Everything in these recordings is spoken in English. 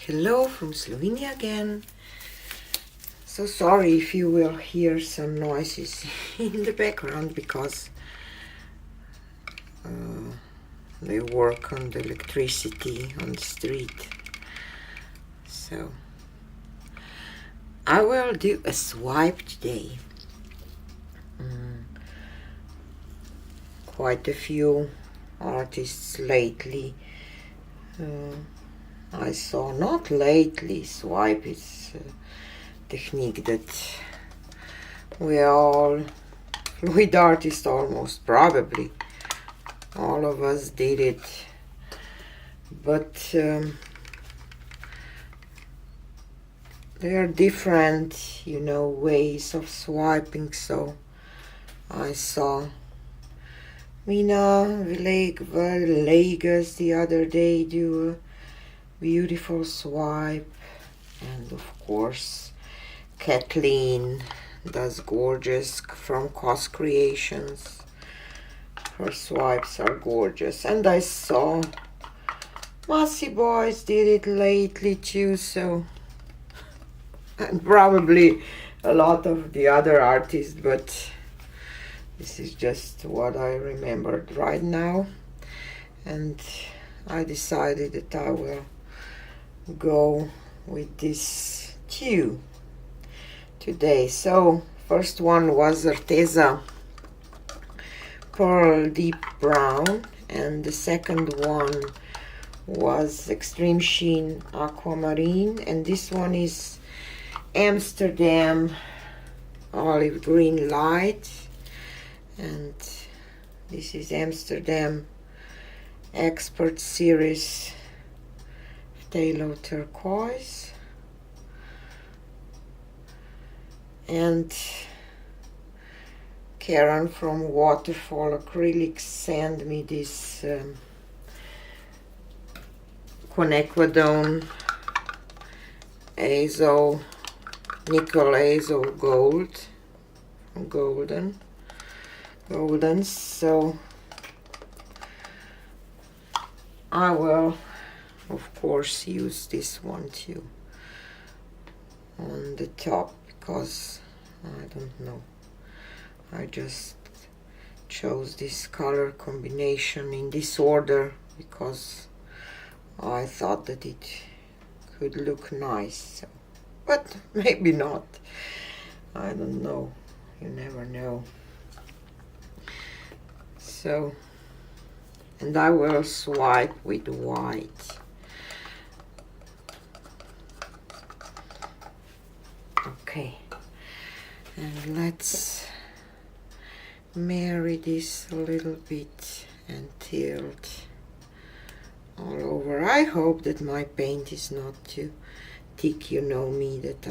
Hello from Slovenia again. So sorry if you will hear some noises in the background because they work on the electricity on the street. So I will do a swipe today. Quite a few artists lately I saw, not lately, swipe is a technique that we all, fluid artists almost, probably, all of us did it, but there are different, ways of swiping, so I saw Mina Villegas the other day do a beautiful swipe, and of course Kathleen does gorgeous from Cos Creations. Her swipes are gorgeous, and I saw Massy Boys did it lately too, so, and probably a lot of the other artists, but this is just what I remembered right now, and I decided that I will go with this two today. So first one was Arteza Pearl Deep Brown, and the second one was Extreme Sheen Aquamarine, and this one is Amsterdam Olive Green Light, and this is Amsterdam Expert Series phthalo turquoise, and Karen from Waterfall Acrylic sent me this quinacriodone azo nickel azo golden, so I will of course use this one too on the top, because I don't know, I just chose this color combination in this order because I thought that it could look nice, so, but maybe not, I don't know, you never know. So, and I will swipe with white. Okay, and let's marry this a little bit and tilt all over. I hope that my paint is not too thick. You know me, that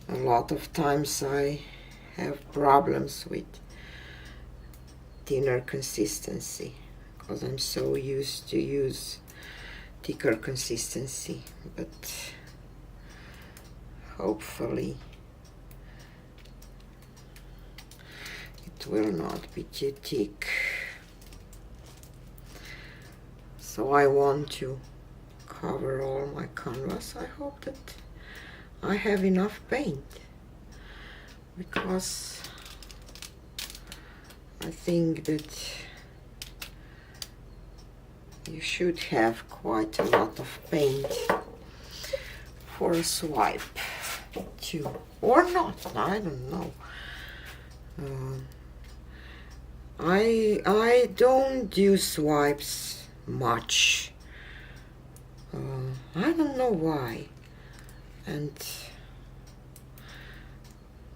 a lot of times I have problems with thinner consistency because I'm so used to use thicker consistency, but hopefully it will not be too thick. So I want to cover all my canvas. I hope that I have enough paint, because I think that you should have quite a lot of paint for a swipe too, or not, I don't know. I don't do swipes much. I don't know why, and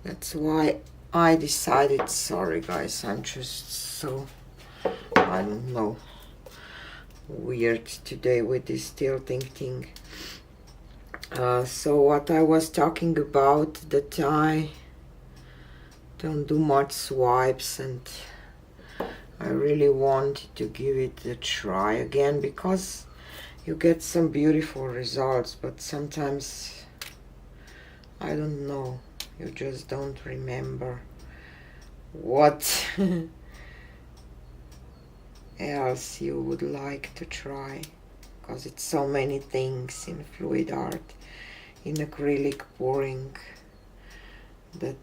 that's why I decided, sorry guys, I'm just so, I don't know, weird today with this tilting thing. So what I was talking about, that I don't do much swipes, and I really wanted to give it a try again, because you get some beautiful results, but sometimes, I don't know, you just don't remember what else you would like to try, because it's so many things in fluid art, in acrylic pouring, that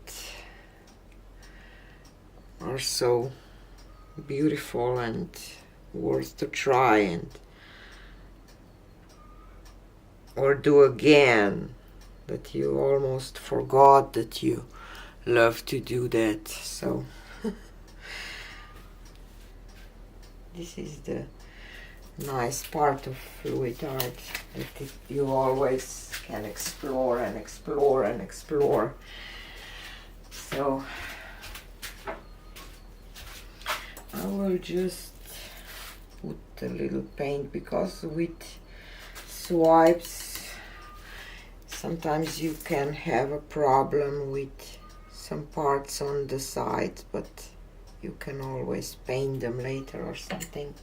are so beautiful and worth to try and or do again, that you almost forgot that you love to do that. So this is the nice part of fluid art, that you always can explore and explore and explore. So I will just put a little paint, because with swipes sometimes you can have a problem with some parts on the side, but you can always paint them later or something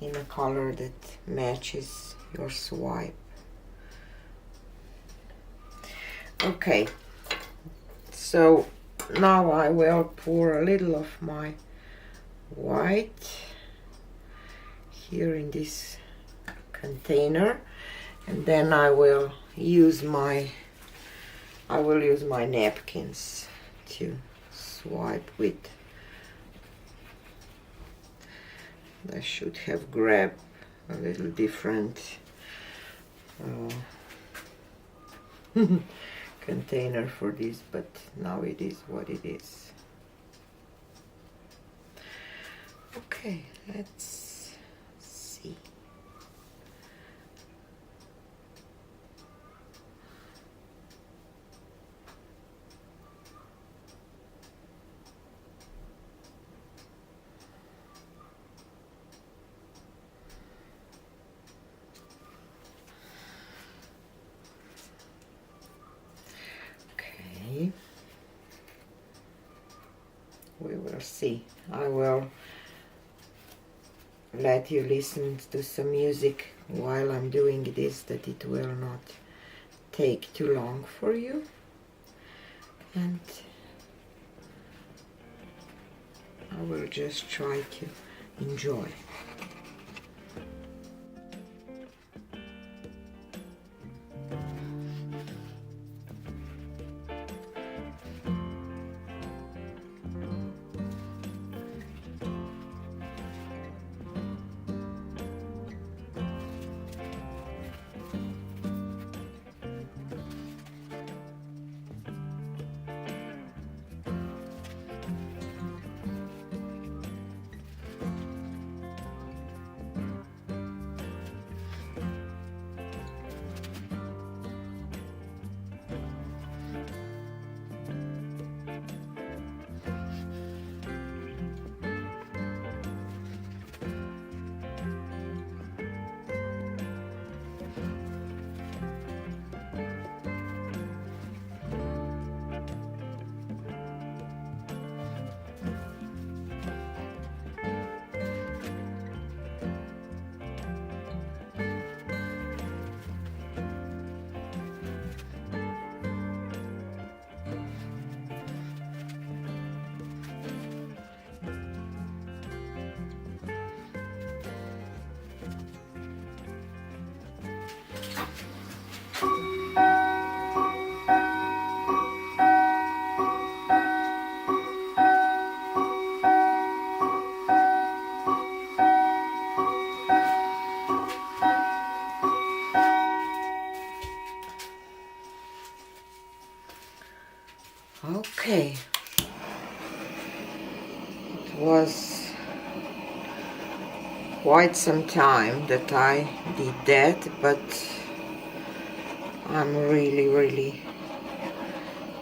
in a color that matches your swipe. Okay, so now I will pour a little of my white here in this container, and then I will use my napkins to swipe with. I should have grabbed a little different container for this, but now it is what it is. Okay, let's see. Okay, we will see. I will let you listen to some music while I'm doing this, that it will not take too long for you, and I will just try to enjoy. Okay, it was quite some time that I did that, but I'm really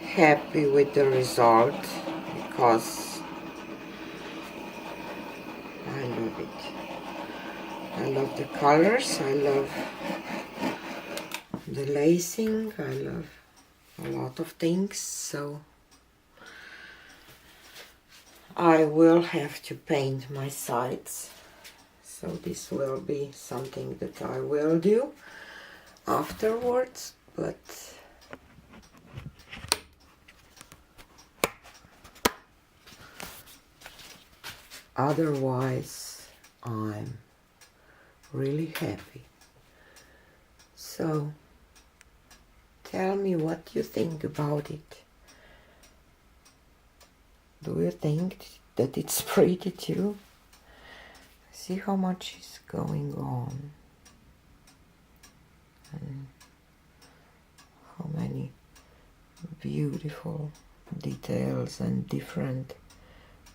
happy with the result, because I love it. I love the colors, I love the lacing, I love a lot of things, so I will have to paint my sides. So this will be something that I will do afterwards, but otherwise I'm really happy. So tell me what you think about it. Do you think that it's pretty too? See how much is going on and how many beautiful details and different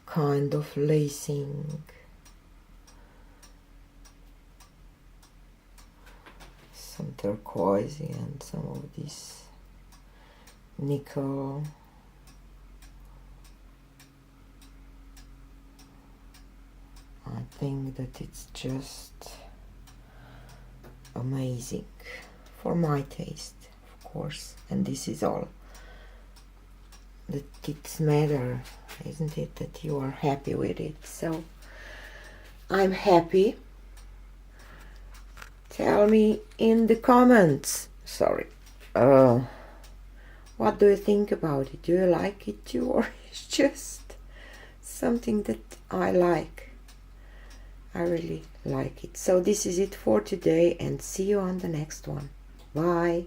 kind of lacing. Some turquoise and some of this nickel. I think that it's just amazing for my taste, of course, and this is all that it's matter, isn't it, that you are happy with it. So I'm happy. Tell me in the comments, what do you think about it? Do you like it too, or it's just something that I like? I really like it. So this is it for today, and see you on the next one. Bye.